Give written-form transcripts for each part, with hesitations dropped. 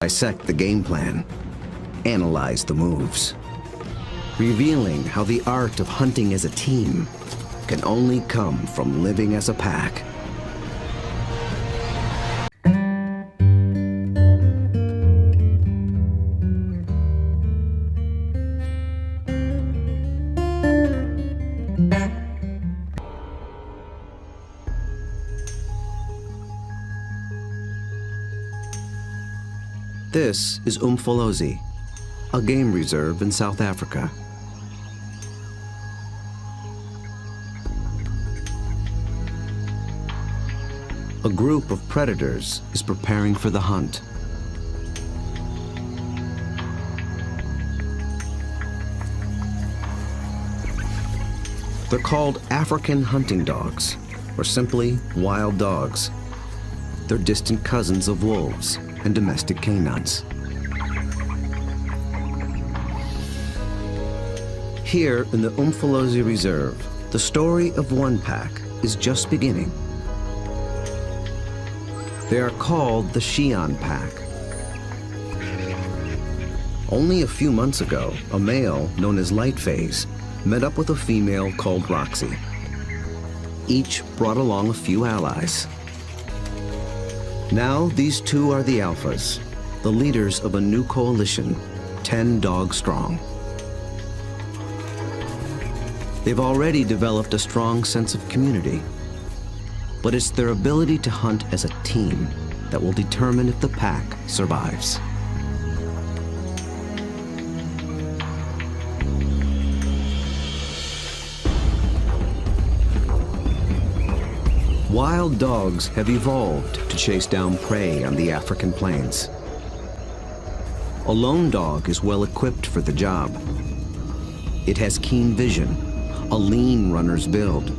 Dissect the game plan, analyze the moves, revealing how the art of hunting as a team can only come from living as a pack. This is Umfolozi, a game reserve in South Africa. A group of predators is preparing for the hunt. They're called African hunting dogs, or simply wild dogs. They're distant cousins of wolves and domestic canines. Here in the Umfolozi Reserve, the story of one pack is just beginning. They are called the Xi'an Pack. Only a few months ago, a male known as Lightphase met up with a female called Roxy. Each brought along a few allies. Now these two are the alphas, the leaders of a new coalition, 10 dogs strong. They've already developed a strong sense of community, but it's their ability to hunt as a team that will determine if the pack survives. Wild dogs have evolved to chase down prey on the African plains. A lone dog is well equipped for the job. It has keen vision, a lean runner's build,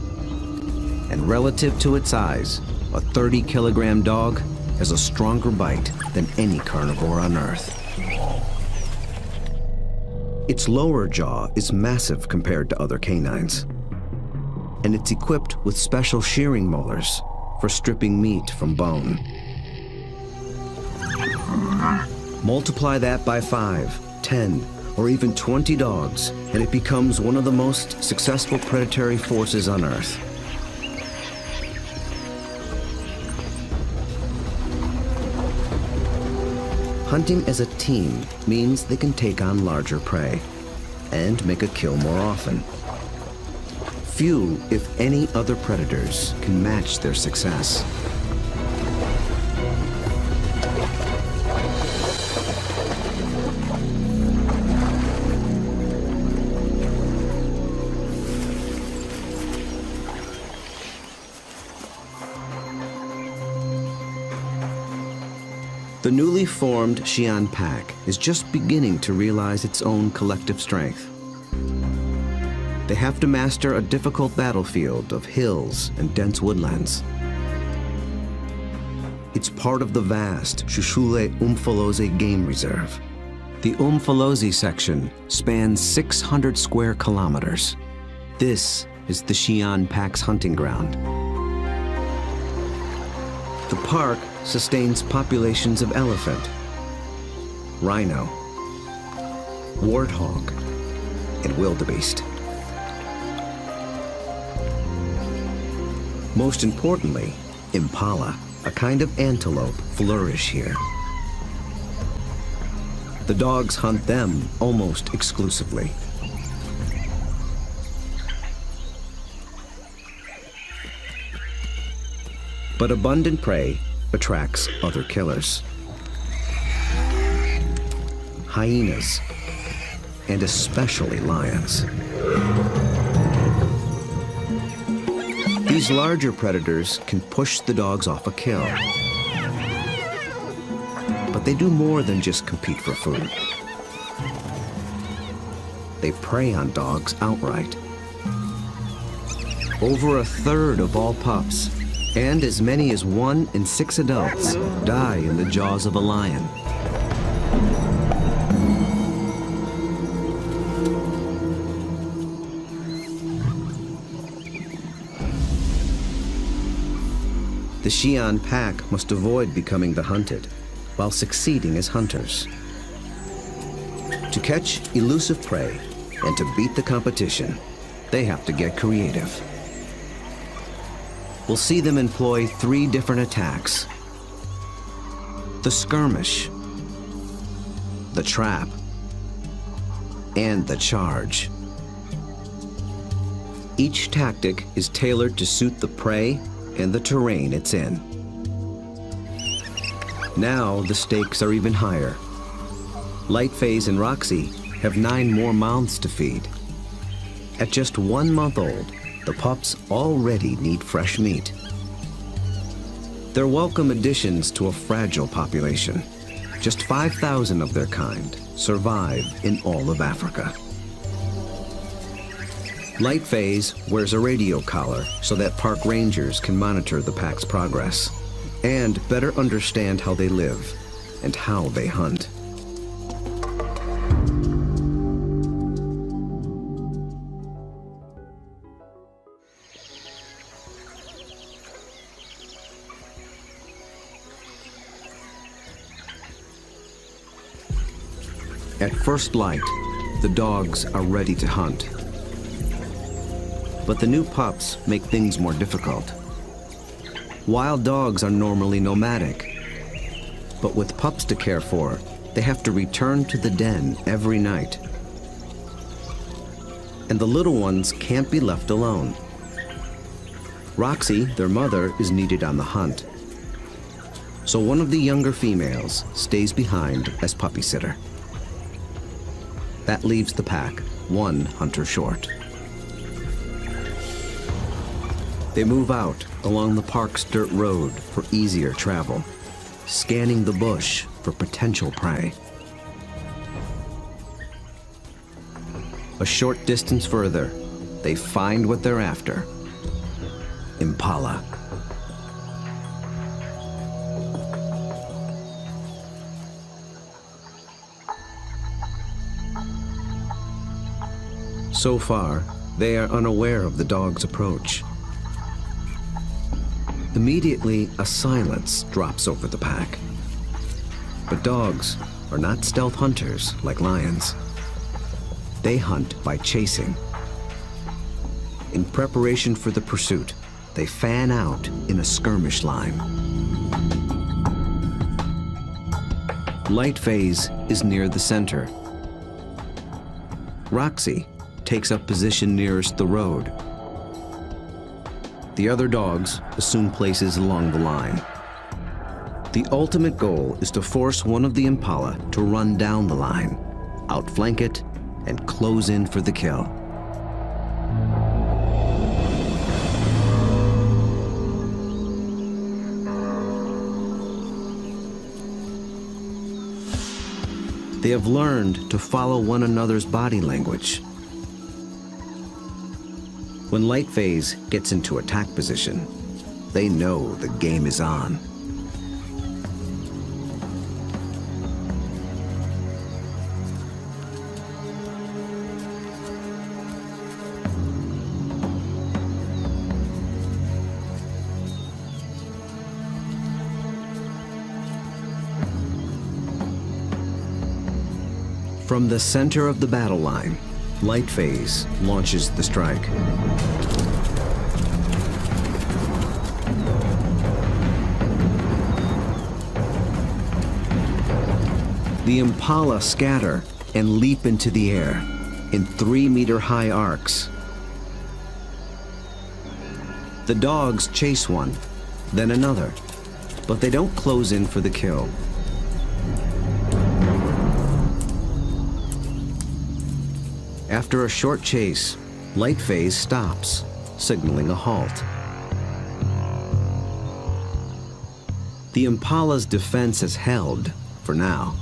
and relative to its size, a 30-kilogram dog has a stronger bite than any carnivore on Earth. Its lower jaw is massive compared to other canines, and it's equipped with special shearing molars for stripping meat from bone. Multiply that by 5, 10, or even 20 dogs, and it becomes one of the most successful predatory forces on Earth. Hunting as a team means they can take on larger prey and make a kill more often. Few, if any, other predators can match their success. The newly formed Xi'an Pack is just beginning to realize its own collective strength. They have to master a difficult battlefield of hills and dense woodlands. It's part of the vast Shushule Umfolozi Game Reserve. The Umfolozi section spans 600 square kilometers. This is the Xi'an Pack's hunting ground. The park sustains populations of elephant, rhino, warthog, and wildebeest. Most importantly, impala, a kind of antelope, flourish here. The dogs hunt them almost exclusively. But abundant prey attracts other killers. Hyenas, and especially lions. These larger predators can push the dogs off a kill. But they do more than just compete for food. They prey on dogs outright. Over a third of all pups, and as many as 1 in 6 adults, die in the jaws of a lion. The Xi'an Pack must avoid becoming the hunted, while succeeding as hunters. To catch elusive prey and to beat the competition, they have to get creative. We'll see them employ 3 different attacks: the skirmish, the trap, and the charge. Each tactic is tailored to suit the prey and the terrain it's in. Now the stakes are even higher. Lightphase and Roxy have 9 more mouths to feed. At just 1 month old, the pups already need fresh meat. They're welcome additions to a fragile population. Just 5,000 of their kind survive in all of Africa. Lightphase wears a radio collar so that park rangers can monitor the pack's progress and better understand how they live and how they hunt. At first light, the dogs are ready to hunt. But the new pups make things more difficult. Wild dogs are normally nomadic, but with pups to care for, they have to return to the den every night. And the little ones can't be left alone. Roxy, their mother, is needed on the hunt. So one of the younger females stays behind as puppy sitter. That leaves the pack 1 hunter short. They move out along the park's dirt road for easier travel, scanning the bush for potential prey. A short distance further, they find what they're after: impala. So far, they are unaware of the dog's approach. Immediately, a silence drops over the pack. But dogs are not stealth hunters like lions. They hunt by chasing. In preparation for the pursuit, they fan out in a skirmish line. Lightphase is near the center. Roxy takes up position nearest the road. The other dogs assume places along the line. The ultimate goal is to force one of the impala to run down the line, outflank it, and close in for the kill. They have learned to follow one another's body language. When Lightphase gets into attack position, they know the game is on. From the center of the battle line, Lightphase launches the strike. The impala scatter and leap into the air in 3-meter-high arcs. The dogs chase one, then another, but they don't close in for the kill. After a short chase, Lightphase stops, signaling a halt. The impala's defense is held, for now.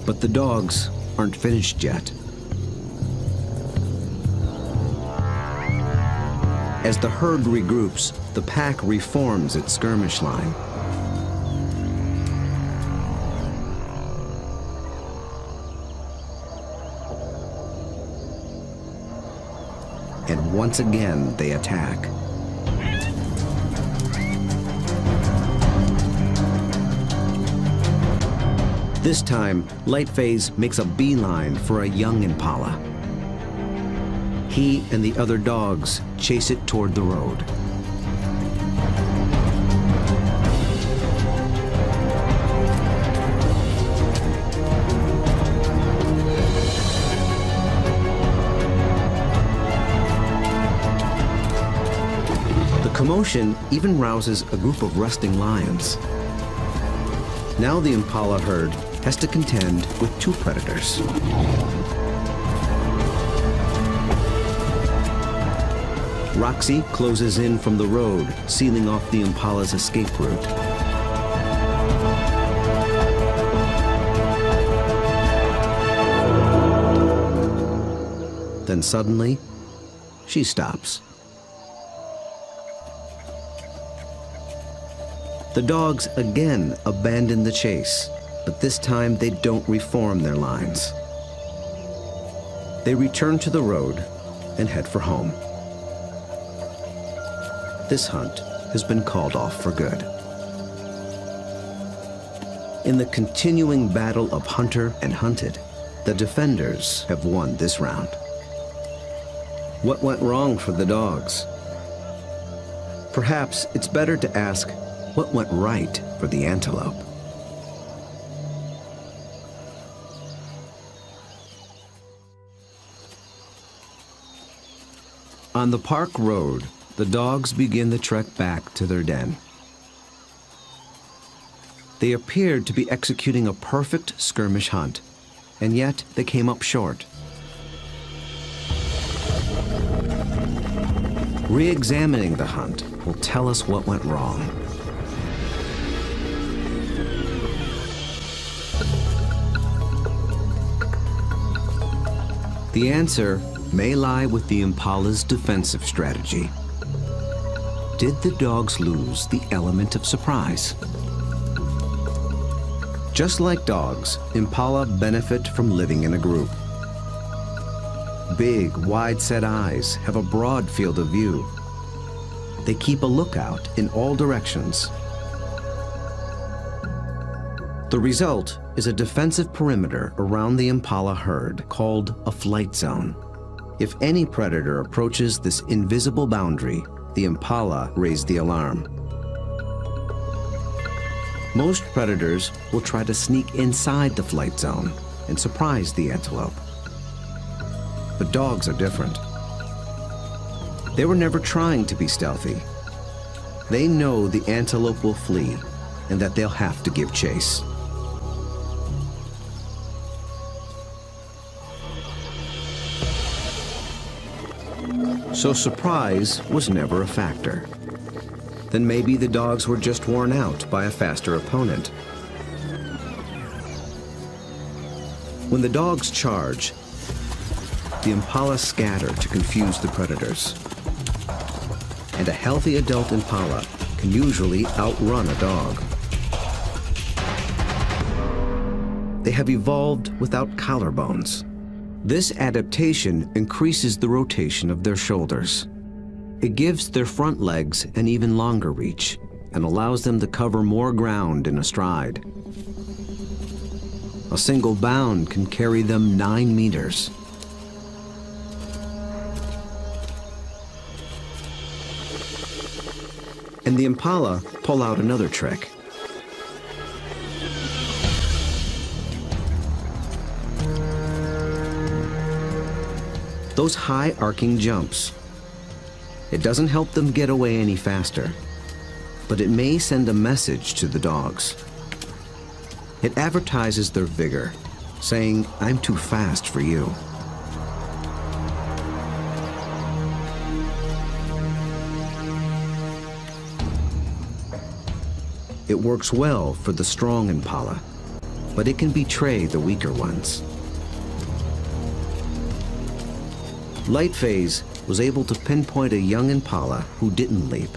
But the dogs aren't finished yet. As the herd regroups, the pack reforms its skirmish line. And once again, they attack. This time, Lightphase makes a beeline for a young impala. He and the other dogs chase it toward the road. The commotion even rouses a group of resting lions. Now the impala herd has to contend with two predators. Roxy closes in from the road, sealing off the impala's escape route. Then suddenly, she stops. The dogs again abandon the chase, but this time they don't reform their lines. They return to the road and head for home. This hunt has been called off for good. In the continuing battle of hunter and hunted, the defenders have won this round. What went wrong for the dogs? Perhaps it's better to ask, what went right for the antelope? On the park road, the dogs begin the trek back to their den. They appeared to be executing a perfect skirmish hunt, and yet they came up short. Re-examining the hunt will tell us what went wrong. The answer may lie with the impala's defensive strategy. Did the dogs lose the element of surprise? Just like dogs, impala benefit from living in a group. Big, wide-set eyes have a broad field of view. They keep a lookout in all directions. The result is a defensive perimeter around the impala herd called a flight zone. If any predator approaches this invisible boundary, the impala raise the alarm. Most predators will try to sneak inside the flight zone and surprise the antelope. But dogs are different. They were never trying to be stealthy. They know the antelope will flee and that they'll have to give chase. So surprise was never a factor. Then maybe the dogs were just worn out by a faster opponent. When the dogs charge, the impala scatter to confuse the predators. And a healthy adult impala can usually outrun a dog. They have evolved without collarbones. This adaptation increases the rotation of their shoulders. It gives their front legs an even longer reach and allows them to cover more ground in a stride. A single bound can carry them 9 meters. And the impala pull out another trick. Those high arcing jumps. It doesn't help them get away any faster, but it may send a message to the dogs. It advertises their vigor, saying, "I'm too fast for you." It works well for the strong impala, but it can betray the weaker ones. Lightphase was able to pinpoint a young impala who didn't leap,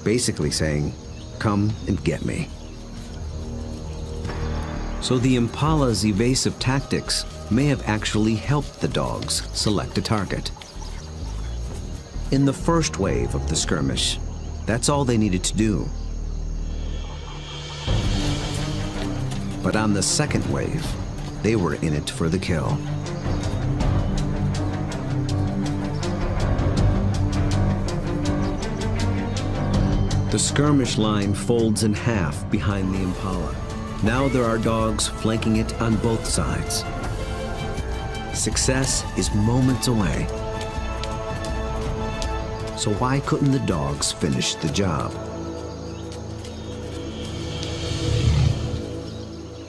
basically saying, "Come and get me." So the impala's evasive tactics may have actually helped the dogs select a target. In the first wave of the skirmish, that's all they needed to do. But on the second wave, they were in it for the kill. The skirmish line folds in half behind the Impala. Now there are dogs flanking it on both sides. Success is moments away. So why couldn't the dogs finish the job?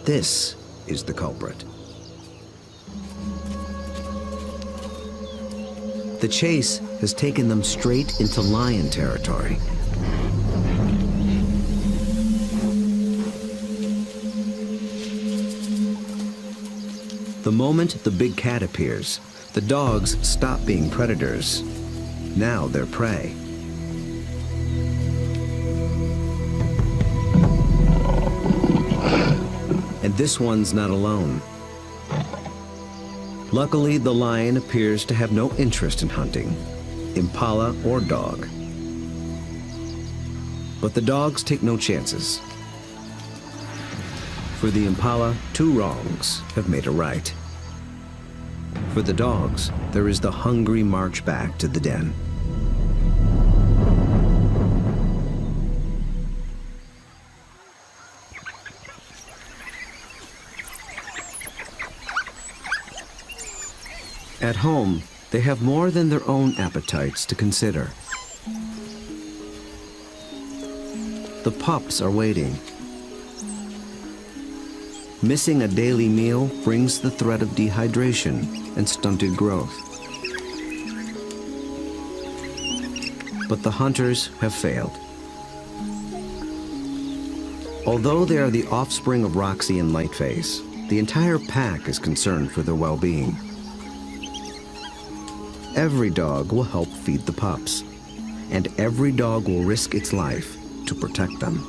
This is the culprit. The chase has taken them straight into lion territory. The moment the big cat appears, the dogs stop being predators. Now they're prey. And this one's not alone. Luckily, the lion appears to have no interest in hunting, impala or dog. But the dogs take no chances. For the impala, 2 wrongs have made a right. For the dogs, there is the hungry march back to the den. At home, they have more than their own appetites to consider. The pups are waiting. Missing a daily meal brings the threat of dehydration and stunted growth. But the hunters have failed. Although they are the offspring of Roxy and Lightface, the entire pack is concerned for their well-being. Every dog will help feed the pups, and every dog will risk its life to protect them.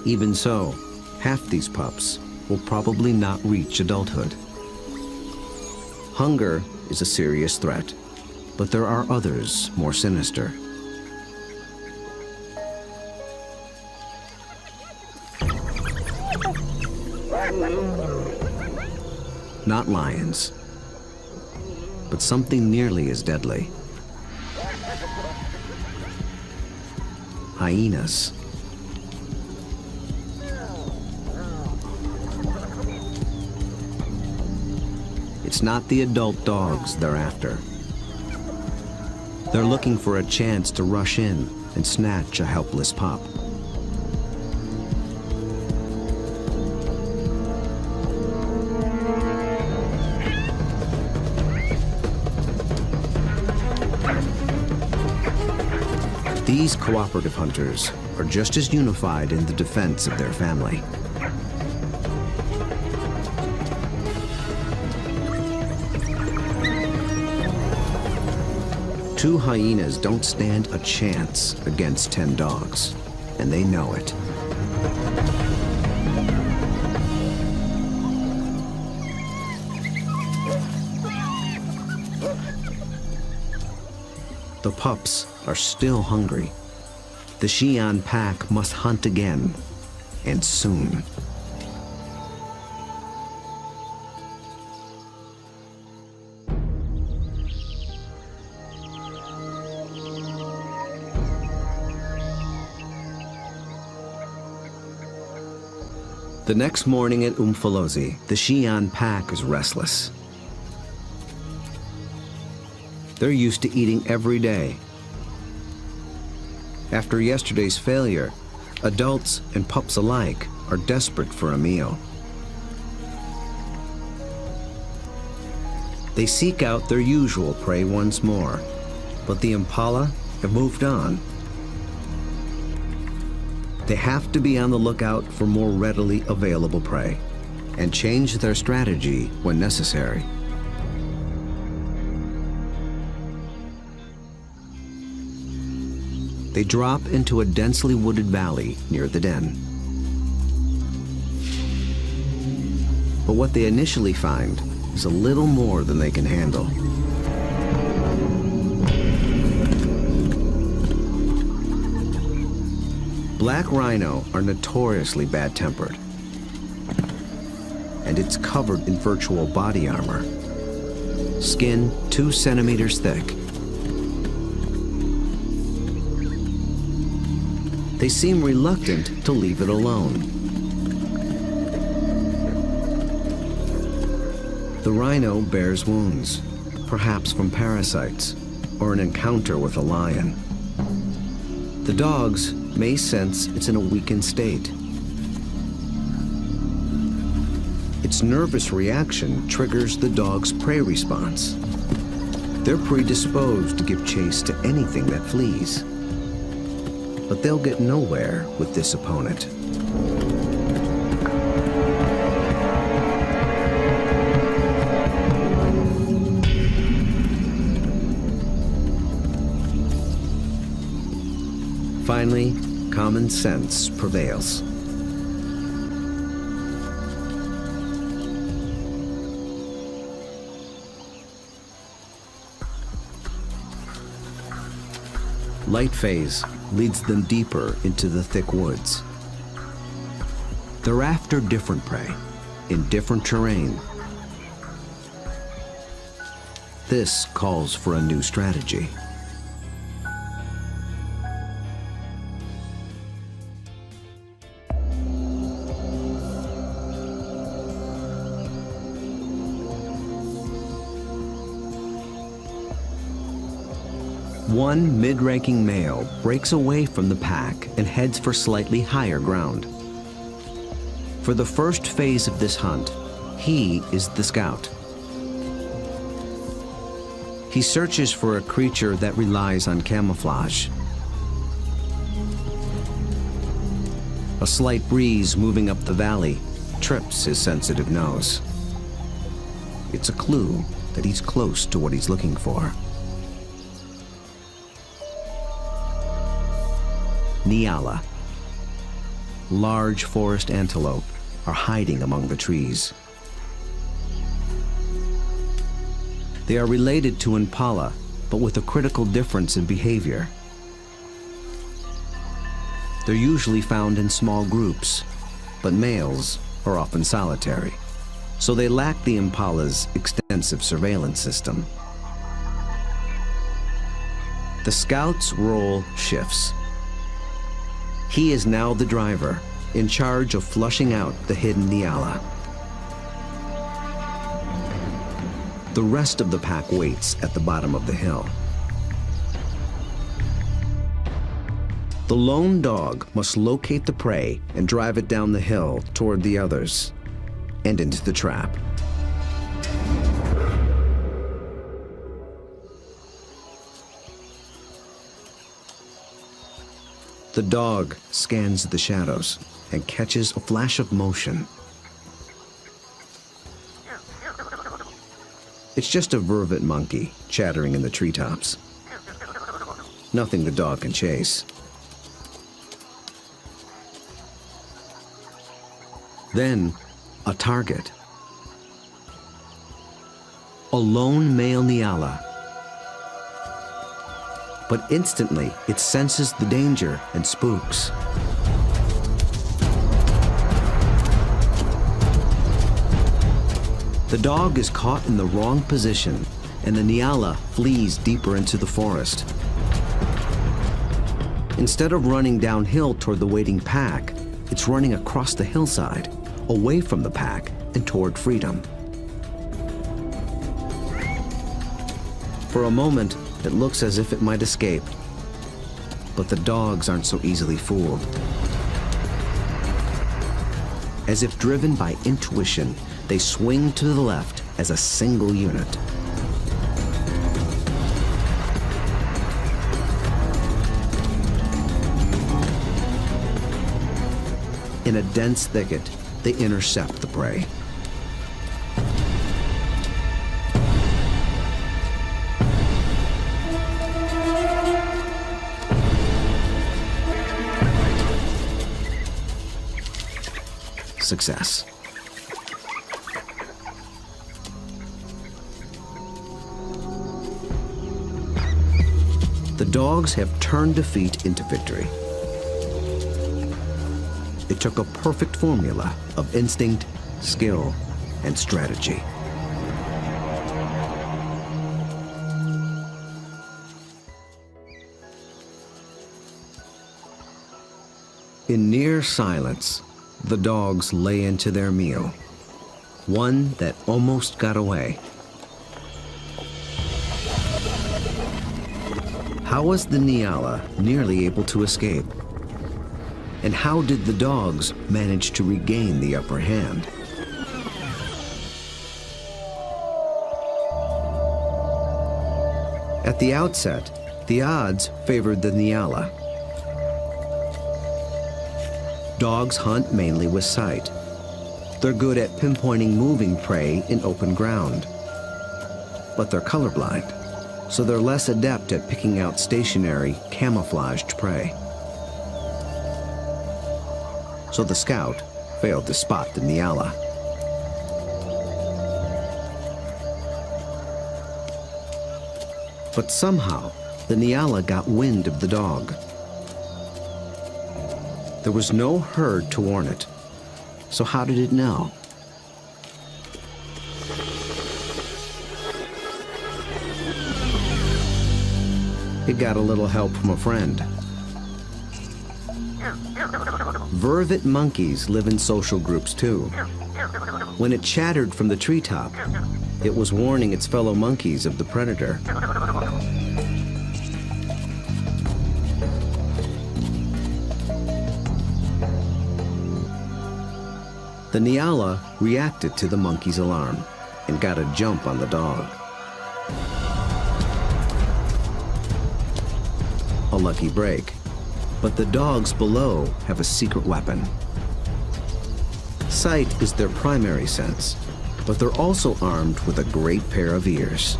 Even so, half these pups will probably not reach adulthood. Hunger is a serious threat, but there are others more sinister. Not lions, but something nearly as deadly. Hyenas. It's not the adult dogs they're after. They're looking for a chance to rush in and snatch a helpless pup. These cooperative hunters are just as unified in the defense of their family. Two hyenas don't stand a chance against 10 dogs, and they know it. The pups are still hungry. The Xi'an pack must hunt again, and soon. The next morning at Umfolozi, the Xi'an pack is restless. They're used to eating every day. After yesterday's failure, adults and pups alike are desperate for a meal. They seek out their usual prey once more, but the impala have moved on. They have to be on the lookout for more readily available prey and change their strategy when necessary. They drop into a densely wooded valley near the den. But what they initially find is a little more than they can handle. Black rhino are notoriously bad-tempered, and it's covered in virtual body armor. Skin 2 centimeters thick. They seem reluctant to leave it alone. The rhino bears wounds, perhaps from parasites or an encounter with a lion. The dogs may sense it's in a weakened state. Its nervous reaction triggers the dog's prey response. They're predisposed to give chase to anything that flees. But they'll get nowhere with this opponent. Finally, common sense prevails. Light phase leads them deeper into the thick woods. They're after different prey, in different terrain. This calls for a new strategy. One mid-ranking male breaks away from the pack and heads for slightly higher ground. For the first phase of this hunt, he is the scout. He searches for a creature that relies on camouflage. A slight breeze moving up the valley trips his sensitive nose. It's a clue that he's close to what he's looking for. Nyala. Large forest antelope are hiding among the trees. They are related to impala, but with a critical difference in behavior. They're usually found in small groups, but males are often solitary, so they lack the impala's extensive surveillance system. The scout's role shifts. He is now the driver, in charge of flushing out the hidden Nyala. The rest of the pack waits at the bottom of the hill. The lone dog must locate the prey and drive it down the hill toward the others and into the trap. The dog scans the shadows and catches a flash of motion. It's just a vervet monkey chattering in the treetops. Nothing the dog can chase. Then, a target. A lone male Nyala. But instantly, it senses the danger and spooks. The dog is caught in the wrong position, and the Nyala flees deeper into the forest. Instead of running downhill toward the waiting pack, it's running across the hillside, away from the pack and toward freedom. For a moment, it looks as if it might escape, but the dogs aren't so easily fooled. As if driven by intuition, they swing to the left as a single unit. In a dense thicket, they intercept the prey. Success. The dogs have turned defeat into victory. It took a perfect formula of instinct, skill, and strategy. In near silence, the dogs lay into their meal, one that almost got away. How was the Nyala nearly able to escape? And how did the dogs manage to regain the upper hand? At the outset, the odds favored the Nyala. Dogs hunt mainly with sight. They're good at pinpointing moving prey in open ground. But they're colorblind, so they're less adept at picking out stationary, camouflaged prey. So the scout failed to spot the Nyala. But somehow, the Nyala got wind of the dog. There was no herd to warn it, so how did it know? It got a little help from a friend. Vervet monkeys live in social groups too. When it chattered from the treetop, it was warning its fellow monkeys of the predator. The Nyala reacted to the monkey's alarm and got a jump on the dog. A lucky break, but the dogs below have a secret weapon. Sight is their primary sense, but they're also armed with a great pair of ears.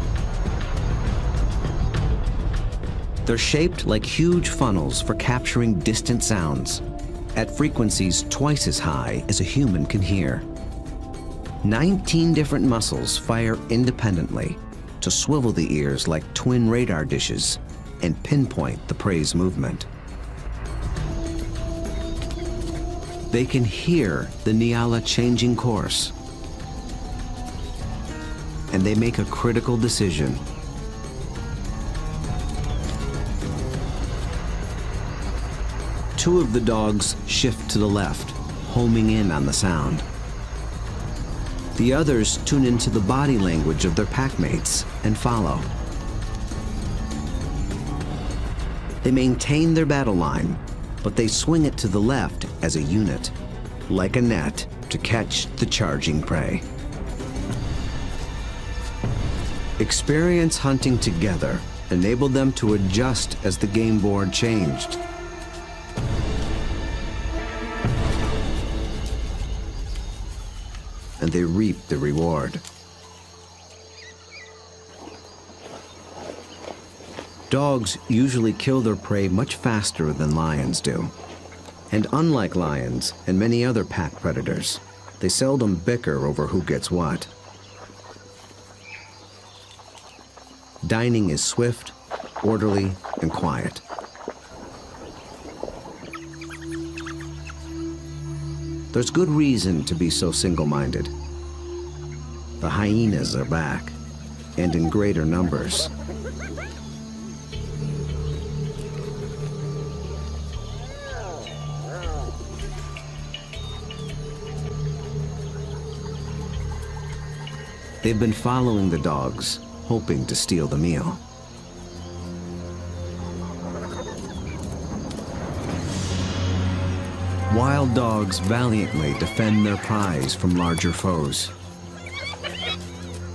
They're shaped like huge funnels for capturing distant sounds, at frequencies twice as high as a human can hear. 19 different muscles fire independently to swivel the ears like twin radar dishes and pinpoint the prey's movement. They can hear the Nyala changing course, and they make a critical decision. Two of the dogs shift to the left, homing in on the sound. The others tune into the body language of their packmates and follow. They maintain their battle line, but they swing it to the left as a unit, like a net to catch the charging prey. Experience hunting together enabled them to adjust as the game board changed. And they reaped the reward. Dogs usually kill their prey much faster than lions do. And unlike lions and many other pack predators, they seldom bicker over who gets what. Dining is swift, orderly, and quiet. There's good reason to be so single-minded. The hyenas are back, and in greater numbers. They've been following the dogs, hoping to steal the meal. Wild dogs valiantly defend their prize from larger foes.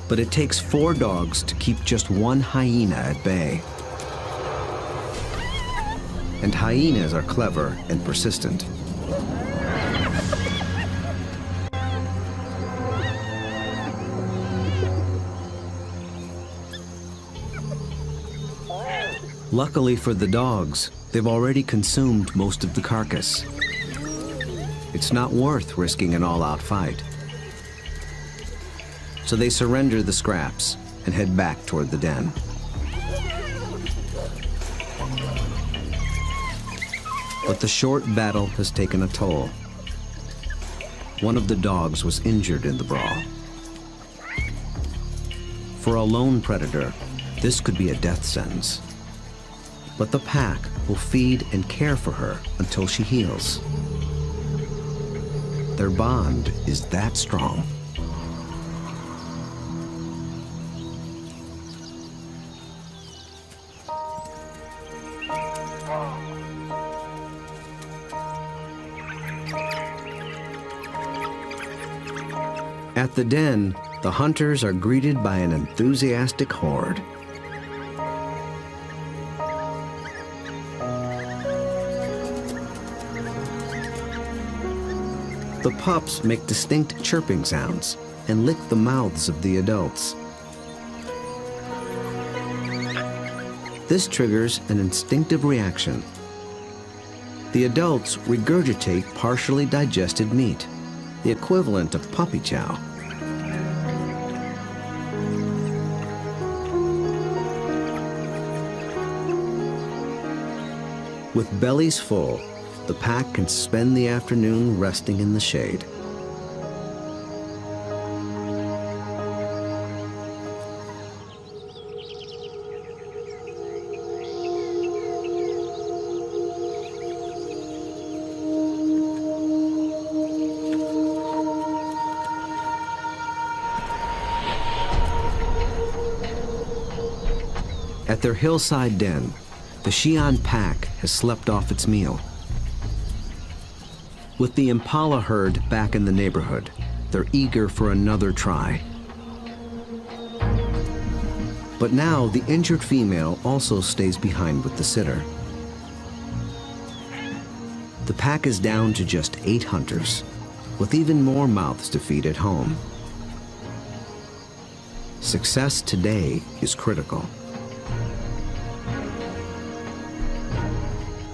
But it takes 4 dogs to keep just one hyena at bay. And hyenas are clever and persistent. Luckily for the dogs, they've already consumed most of the carcass. It's not worth risking an all-out fight. So they surrender the scraps and head back toward the den. But the short battle has taken a toll. one of the dogs was injured in the brawl. For a lone predator, this could be a death sentence. But the pack will feed and care for her until she heals. Their bond is that strong. At the den, the hunters are greeted by an enthusiastic horde. The pups make distinct chirping sounds and lick the mouths of the adults. This triggers an instinctive reaction. The adults regurgitate partially digested meat, the equivalent of puppy chow. With bellies full, the pack can spend the afternoon resting in the shade. At their hillside den, the Xi'an pack has slept off its meal. With the impala herd back in the neighborhood, they're eager for another try. But now the injured female also stays behind with the sitter. The pack is down to just 8 hunters, with even more mouths to feed at home. Success today is critical.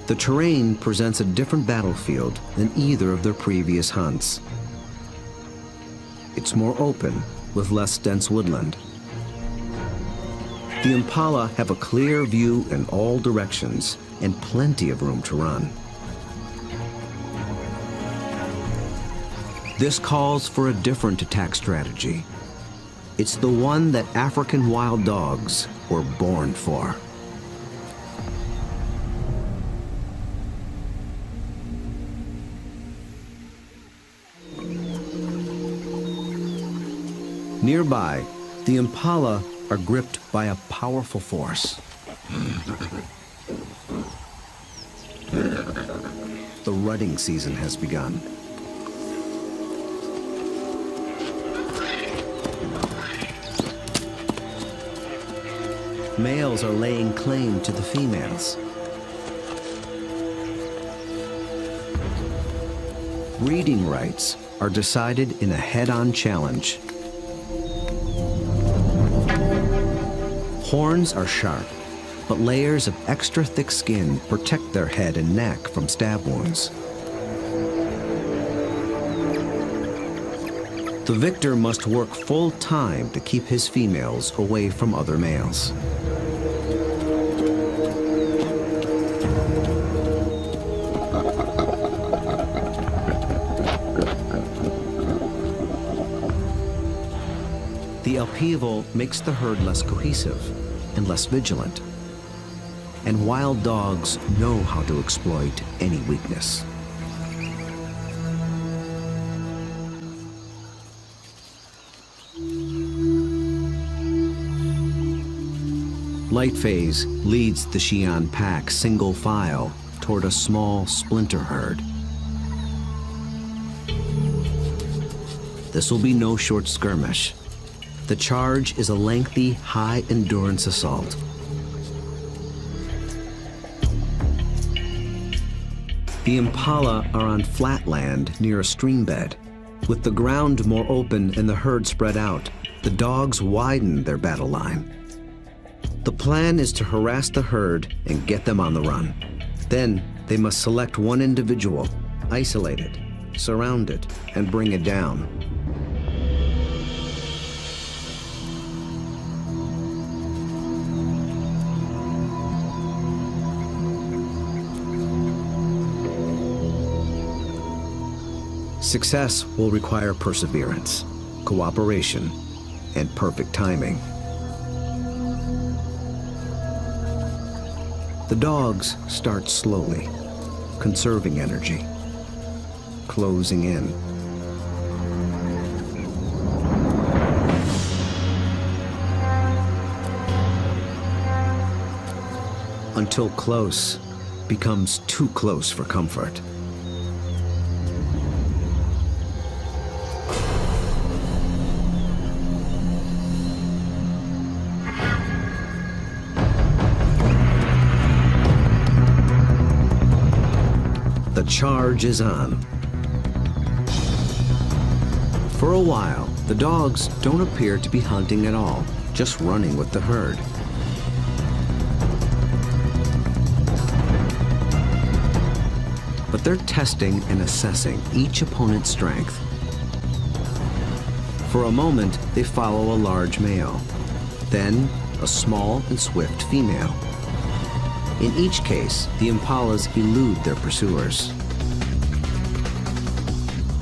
The terrain presents a different battlefield than either of their previous hunts. It's more open, with less dense woodland. The impala have a clear view in all directions and plenty of room to run. This calls for a different attack strategy. It's the one that African wild dogs were born for. Nearby, the impala are gripped by a powerful force. The rutting season has begun. Males are laying claim to the females. Breeding rights are decided in a head-on challenge. Horns are sharp, but layers of extra thick skin protect their head and neck from stab wounds. The victor must work full time to keep his females away from other males. The upheaval makes the herd less cohesive and less vigilant. And wild dogs know how to exploit any weakness. Lightphase leads the Xi'an pack single file toward a small splinter herd. This will be no short skirmish. The charge is a lengthy, high-endurance assault. The impala are on flat land near a stream bed. With the ground more open and the herd spread out, the dogs widen their battle line. The plan is to harass the herd and get them on the run. Then they must select one individual, isolate it, surround it, and bring it down. Success will require perseverance, cooperation, and perfect timing. The dogs start slowly, conserving energy, closing in. Until close becomes too close for comfort. The charge is on. For a while, the dogs don't appear to be hunting at all, just running with the herd. But they're testing and assessing each opponent's strength. For a moment, they follow a large male, then a small and swift female. In each case, the impalas elude their pursuers.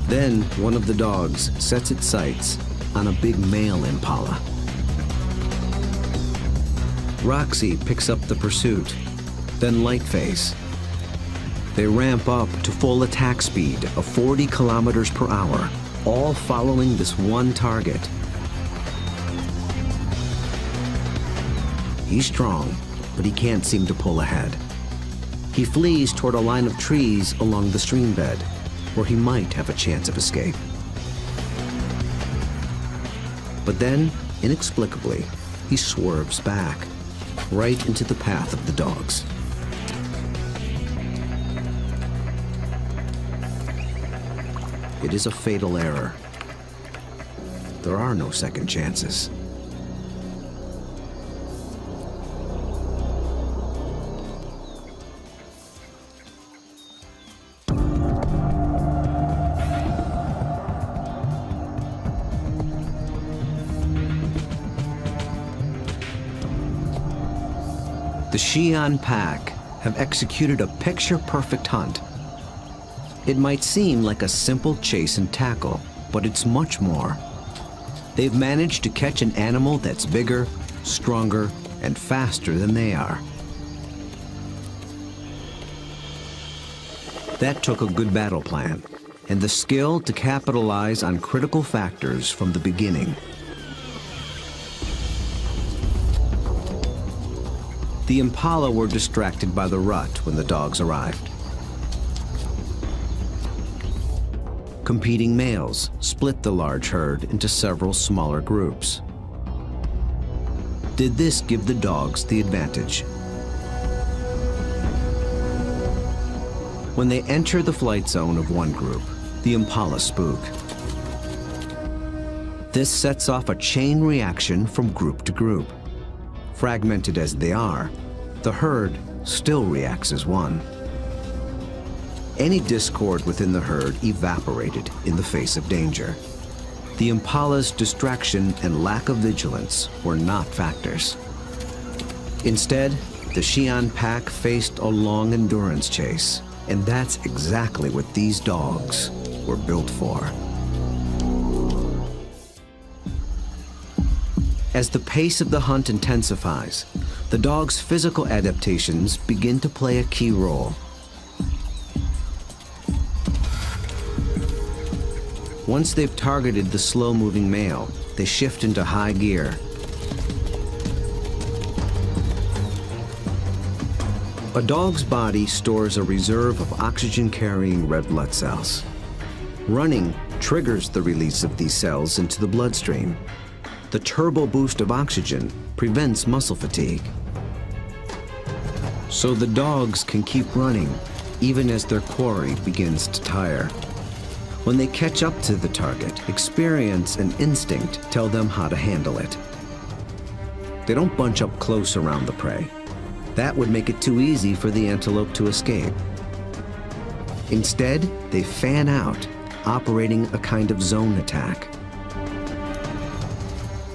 Then one of the dogs sets its sights on a big male impala. Roxy picks up the pursuit, then Lightface. They ramp up to full attack speed of 40 kilometers per hour, all following this one target. He's strong, but he can't seem to pull ahead. He flees toward a line of trees along the stream bed, where he might have a chance of escape. But then, inexplicably, he swerves back, right into the path of the dogs. It is a fatal error. There are no second chances. The Xi'an pack have executed a picture-perfect hunt. It might seem like a simple chase and tackle, but it's much more. They've managed to catch an animal that's bigger, stronger, and faster than they are. That took a good battle plan, and the skill to capitalize on critical factors from the beginning. The impala were distracted by the rut when the dogs arrived. Competing males split the large herd into several smaller groups. Did this give the dogs the advantage? When they enter the flight zone of one group, the impala spook. This sets off a chain reaction from group to group. Fragmented as they are, the herd still reacts as one. Any discord within the herd evaporated in the face of danger. The impala's distraction and lack of vigilance were not factors. Instead, the Xi'an pack faced a long endurance chase, and that's exactly what these dogs were built for. As the pace of the hunt intensifies, the dog's physical adaptations begin to play a key role. Once they've targeted the slow-moving male, they shift into high gear. A dog's body stores a reserve of oxygen-carrying red blood cells. Running triggers the release of these cells into the bloodstream. The turbo boost of oxygen prevents muscle fatigue. So the dogs can keep running even as their quarry begins to tire. When they catch up to the target, experience and instinct tell them how to handle it. They don't bunch up close around the prey. That would make it too easy for the antelope to escape. Instead, they fan out, operating a kind of zone attack.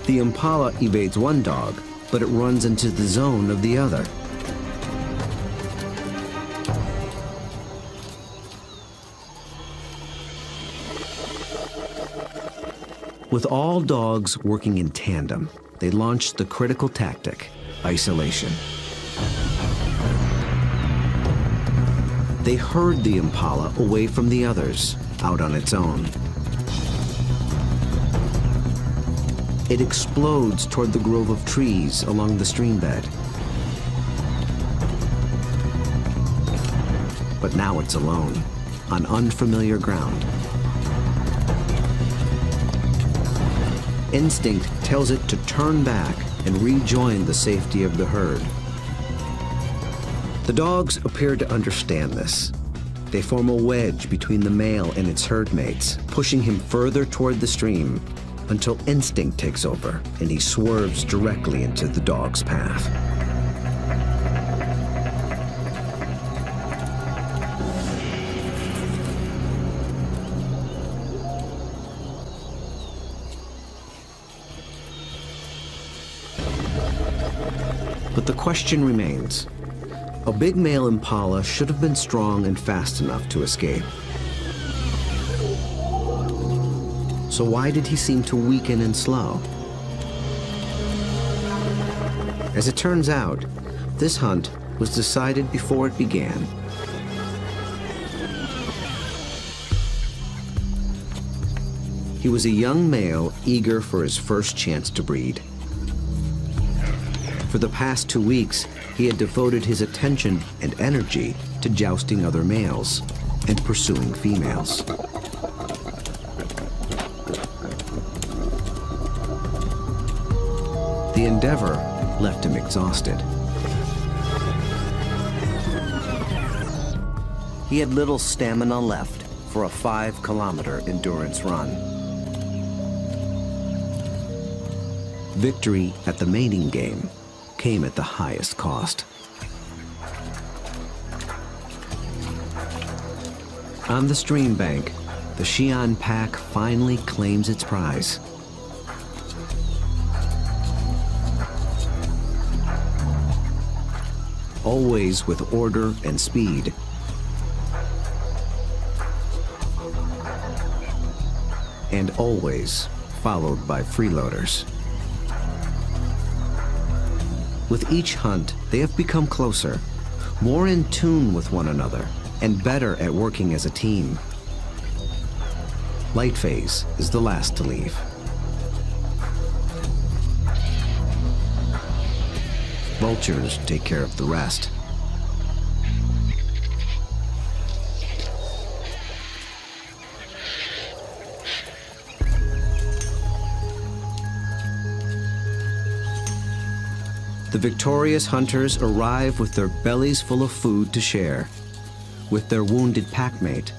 The impala evades one dog, but it runs into the zone of the other. With all dogs working in tandem, they launched the critical tactic, isolation. They herd the impala away from the others, out on its own. It explodes toward the grove of trees along the stream bed. But now it's alone, on unfamiliar ground. Instinct tells it to turn back and rejoin the safety of the herd. The dogs appear to understand this. They form a wedge between the male and its herd mates, pushing him further toward the stream until instinct takes over and he swerves directly into the dog's path. But the question remains. A big male impala should have been strong and fast enough to escape. So why did he seem to weaken and slow? As it turns out, this hunt was decided before it began. He was a young male eager for his first chance to breed. For the past 2 weeks, he had devoted his attention and energy to jousting other males and pursuing females. The endeavor left him exhausted. He had little stamina left for a 5-kilometer endurance run. Victory at the mating game came at the highest cost. On the stream bank, the Xi'an pack finally claims its prize. Always with order and speed. And always followed by freeloaders. With each hunt, they have become closer, more in tune with one another, and better at working as a team. Light phase is the last to leave. Vultures take care of the rest. The victorious hunters arrive with their bellies full of food to share, with their wounded packmate,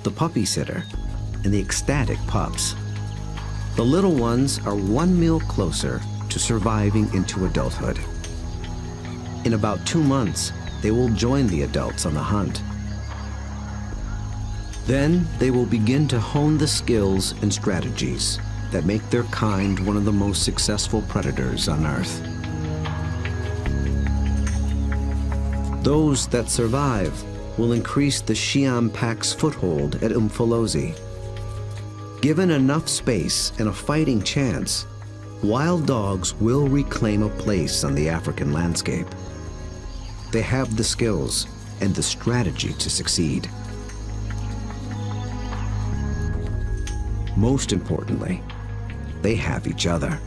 the puppy sitter, and the ecstatic pups. The little ones are one meal closer to surviving into adulthood. In about 2 months, they will join the adults on the hunt. Then they will begin to hone the skills and strategies that make their kind one of the most successful predators on Earth. Those that survive will increase the Xi'an pack's foothold at Umfolozi. Given enough space and a fighting chance, wild dogs will reclaim a place on the African landscape. They have the skills and the strategy to succeed. Most importantly, they have each other.